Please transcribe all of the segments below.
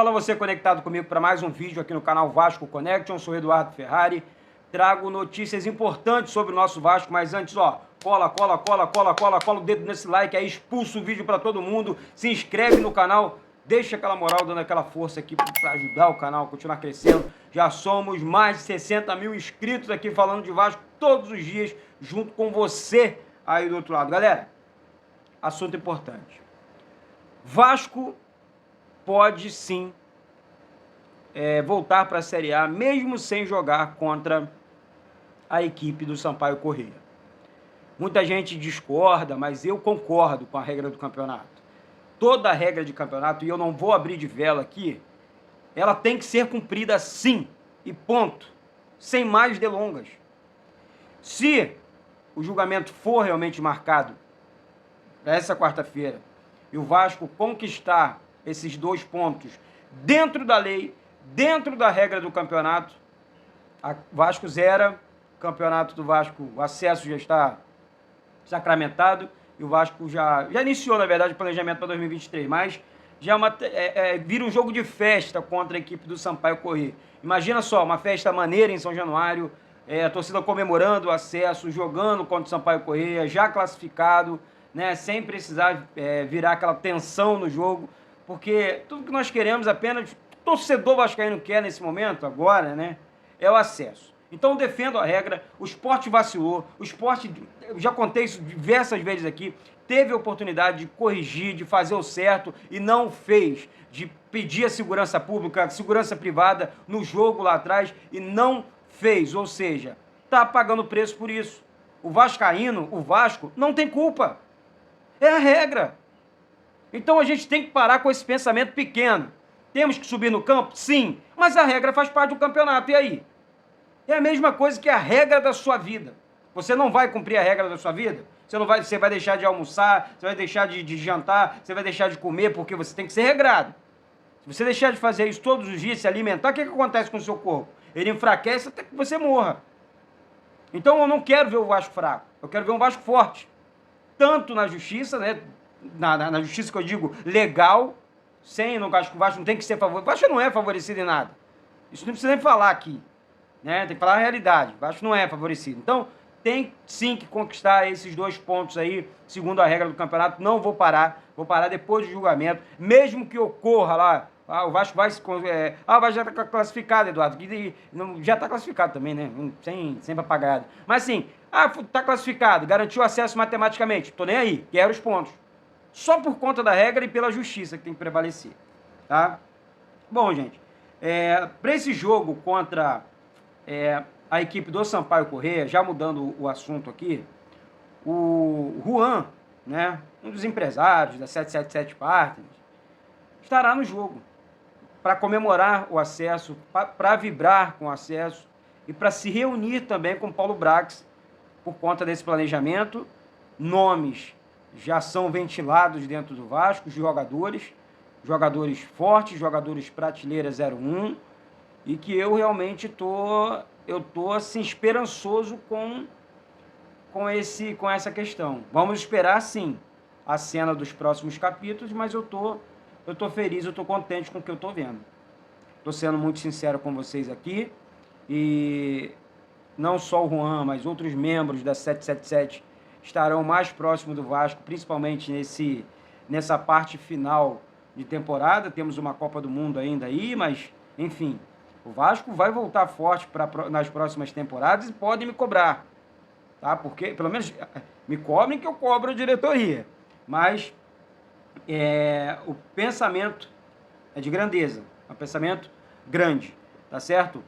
Fala você conectado comigo para mais um vídeo aqui no canal Vasco Connection. Sou Eduardo Ferrari, trago notícias importantes sobre o nosso Vasco, mas antes, ó, cola o dedo nesse like aí, expulsa o vídeo para todo mundo, se inscreve no canal, deixa aquela moral, dando aquela força aqui para ajudar o canal a continuar crescendo. Já somos mais de 60 mil inscritos aqui falando de Vasco todos os dias, junto com você aí do outro lado. Galera, assunto importante. Vasco pode sim voltar para a Série A, mesmo sem jogar contra a equipe do Sampaio Corrêa. Muita gente discorda, mas eu concordo com a regra do campeonato. Toda a regra de campeonato, e eu não vou abrir de vela aqui, ela tem que ser cumprida sim, e ponto, sem mais delongas. Se o julgamento for realmente marcado para essa quarta-feira e o Vasco conquistar esses 2 pontos dentro da lei, dentro da regra do campeonato, a Vasco zera, o campeonato do Vasco, o acesso já está sacramentado e o Vasco já iniciou, na verdade, o planejamento para 2023, mas já vira um jogo de festa contra a equipe do Sampaio Corrêa. Imagina só, uma festa maneira em São Januário, a torcida comemorando o acesso, jogando contra o Sampaio Corrêa, já classificado, né, sem precisar virar aquela tensão no jogo, porque tudo que nós queremos apenas, o torcedor vascaíno quer nesse momento, agora, né, é o acesso. Então defendo a regra, o Sport vacilou, o Sport, já contei isso diversas vezes aqui, teve a oportunidade de corrigir, de fazer o certo e não fez, de pedir a segurança pública, a segurança privada no jogo lá atrás e não fez, ou seja, está pagando preço por isso. O vascaíno, o Vasco, não tem culpa, é a regra. Então a gente tem que parar com esse pensamento pequeno. Temos que subir no campo? Sim, mas a regra faz parte do campeonato, e aí? É a mesma coisa que a regra da sua vida. Você não vai cumprir a regra da sua vida? Você vai deixar de almoçar, você vai deixar de jantar, você vai deixar de comer, porque você tem que ser regrado. Se você deixar de fazer isso todos os dias, se alimentar, o que acontece com o seu corpo? Ele enfraquece até que você morra. Então eu não quero ver o Vasco fraco, eu quero ver um Vasco forte. Tanto na justiça, né? Na justiça que eu digo legal, no acho que o Vasco não tem que ser favorecido. O Vasco não é favorecido em nada. Isso não precisa nem falar aqui, né? Tem que falar a realidade. O Vasco não é favorecido. Então, tem sim que conquistar esses 2 pontos aí, segundo a regra do campeonato. Não vou parar depois do julgamento, mesmo que ocorra lá. O Vasco vai o Vasco já está classificado, Eduardo. Já está classificado também, né? Sem papagaiada. Mas assim, está classificado, garantiu acesso matematicamente. Tô nem aí, quero os pontos. Só por conta da regra e pela justiça que tem que prevalecer, tá? Bom, gente, para esse jogo contra a equipe do Sampaio Corrêa, já mudando o assunto aqui, o Juan, né, um dos empresários da 777 Partners, estará no jogo para comemorar o acesso, para vibrar com o acesso e para se reunir também com o Paulo Brax por conta desse planejamento. Nomes já são ventilados dentro do Vasco, jogadores fortes, jogadores prateleira 01, e que eu realmente tô assim, esperançoso com essa questão. Vamos esperar sim a cena dos próximos capítulos, mas eu tô feliz, eu tô contente com o que eu tô vendo. Tô sendo muito sincero com vocês aqui, e não só o Juan, mas outros membros da 777 estarão mais próximos do Vasco, principalmente nessa parte final de temporada. Temos uma Copa do Mundo ainda aí, mas, enfim, o Vasco vai voltar forte nas próximas temporadas e podem me cobrar, tá? Porque, pelo menos, me cobrem que eu cobro a diretoria. Mas o pensamento é de grandeza, é um pensamento grande, tá certo?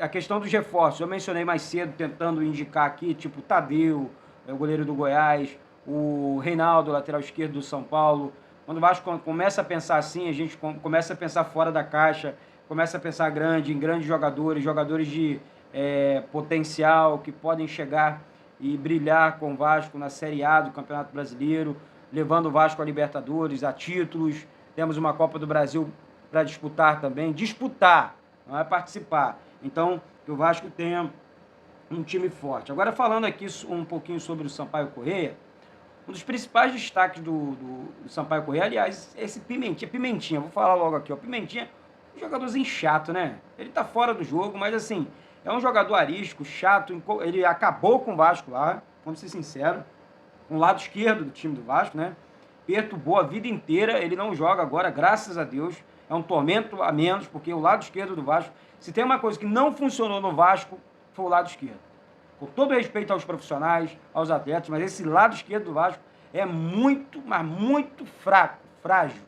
A questão dos reforços, eu mencionei mais cedo, tentando indicar aqui, tipo o Tadeu, o goleiro do Goiás, o Reinaldo, lateral esquerdo do São Paulo. Quando o Vasco começa a pensar assim, a gente começa a pensar fora da caixa, começa a pensar em grandes jogadores de potencial, que podem chegar e brilhar com o Vasco na Série A do Campeonato Brasileiro, levando o Vasco a Libertadores, a títulos. Temos uma Copa do Brasil para disputar também. Disputar, não é participar. Então, que o Vasco tenha um time forte. Agora, falando aqui um pouquinho sobre o Sampaio Corrêa, Um dos principais destaques do Sampaio Corrêa, aliás, esse Pimentinha, vou falar logo aqui, ó, Pimentinha, um jogadorzinho chato, né? Ele tá fora do jogo, mas assim, é um jogador arisco, chato, ele acabou com o Vasco lá, vamos ser sinceros, um lado esquerdo do time do Vasco, né? Perturbou a vida inteira, ele não joga agora, graças a Deus, é um tormento a menos, porque o lado esquerdo do Vasco, se tem uma coisa que não funcionou no Vasco, foi o lado esquerdo. Com todo respeito aos profissionais, aos atletas, mas esse lado esquerdo do Vasco é muito, mas muito fraco, frágil.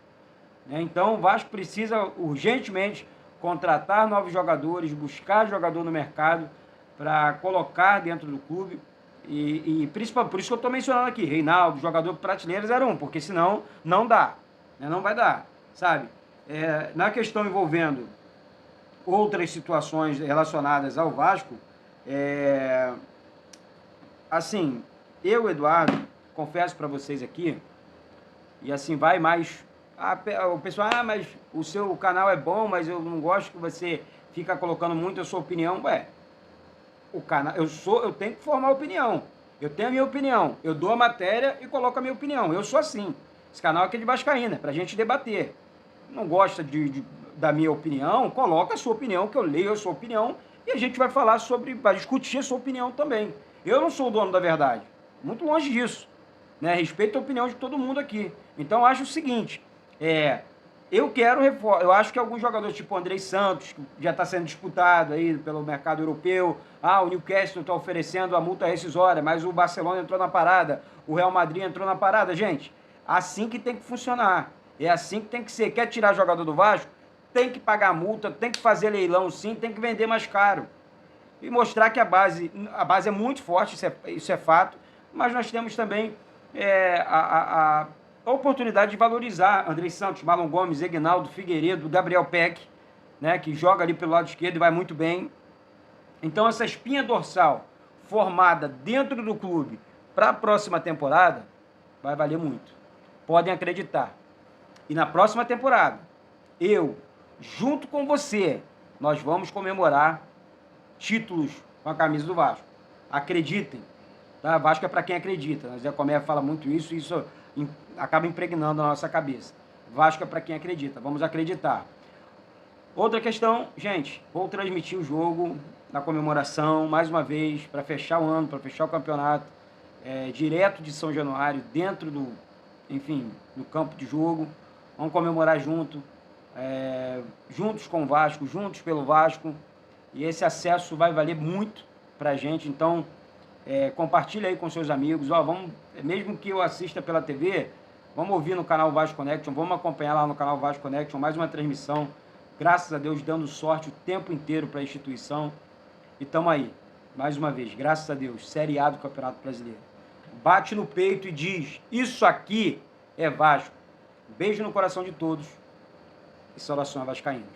Né? Então o Vasco precisa urgentemente contratar novos jogadores, buscar jogador no mercado para colocar dentro do clube. E principalmente, por isso que eu estou mencionando aqui, Reinaldo, jogador prateleira 01, porque senão não dá, né? Não vai dar, sabe? Na questão envolvendo outras situações relacionadas ao Vasco, assim, eu, Eduardo, confesso para vocês aqui, e assim vai mais, o pessoal, mas o seu canal é bom, mas eu não gosto que você fica colocando muito a sua opinião. O canal, eu tenho que formar opinião, eu tenho a minha opinião, eu dou a matéria e coloco a minha opinião, eu sou assim. Esse canal aqui é de Vascaína, pra gente debater. Não gosta da minha opinião, coloca a sua opinião, que eu leio a sua opinião, e a gente vai falar vai discutir a sua opinião também. Eu não sou o dono da verdade, muito longe disso, né? Respeito a opinião de todo mundo aqui. Então, eu acho o seguinte, eu acho que alguns jogadores, tipo o Andrei Santos, que já está sendo disputado aí pelo mercado europeu, o Newcastle está oferecendo a multa rescisória, mas o Barcelona entrou na parada, o Real Madrid entrou na parada. Gente, assim que tem que funcionar, é assim que tem que ser. Quer tirar jogador do Vasco? Tem que pagar a multa, tem que fazer leilão sim, tem que vender mais caro. E mostrar que a base é muito forte, isso é fato, mas nós temos também a oportunidade de valorizar Andrei Santos, Marlon Gomes, Egnaldo, Figueiredo, Gabriel Peck, né, que joga ali pelo lado esquerdo e vai muito bem. Então essa espinha dorsal formada dentro do clube para a próxima temporada vai valer muito. Podem acreditar. E na próxima temporada, eu, junto com você, nós vamos comemorar títulos com a camisa do Vasco. Acreditem. Tá? Vasco é para quem acredita. O Zé Comé fala muito isso e isso acaba impregnando a nossa cabeça. Vasco é para quem acredita. Vamos acreditar. Outra questão, gente, vou transmitir o jogo na comemoração, mais uma vez, para fechar o ano, para fechar o campeonato, direto de São Januário, dentro do campo de jogo. Vamos comemorar juntos com o Vasco, juntos pelo Vasco. E esse acesso vai valer muito para a gente. Então, compartilha aí com seus amigos. Mesmo que eu assista pela TV, vamos ouvir no canal Vasco Connection, vamos acompanhar lá no canal Vasco Connection mais uma transmissão. Graças a Deus, dando sorte o tempo inteiro para a instituição. E estamos aí, mais uma vez, graças a Deus, Série A do Campeonato Brasileiro. Bate no peito e diz, isso aqui é Vasco. Beijo no coração de todos e saudações vascaínos.